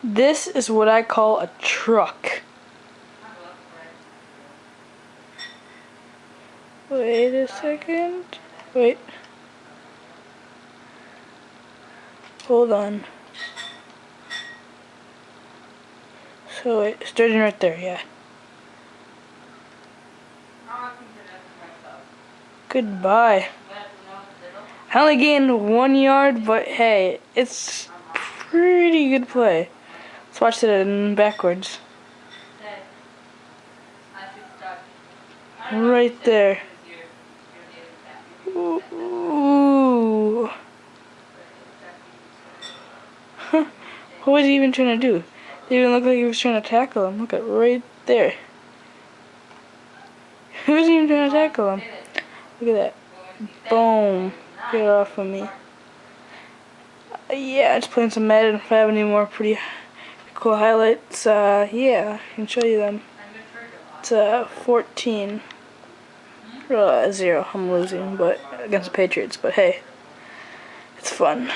This is what I call a truck. Wait a second. Wait. Hold on. So wait, starting right there, yeah. Goodbye. I only gained 1 yard, but hey, it's pretty good play. Let's watch it in backwards. Right there. Ooh. Huh. What was he even trying to do? It even looked like he was trying to tackle him. Look at right there. He wasn't even trying to tackle him. Look at that. Boom. Get off of me. Yeah, just playing some Madden. If I have any more pretty cool highlights, yeah, I can show you them. It's 14-0. I'm losing, but against the Patriots. But hey, it's fun.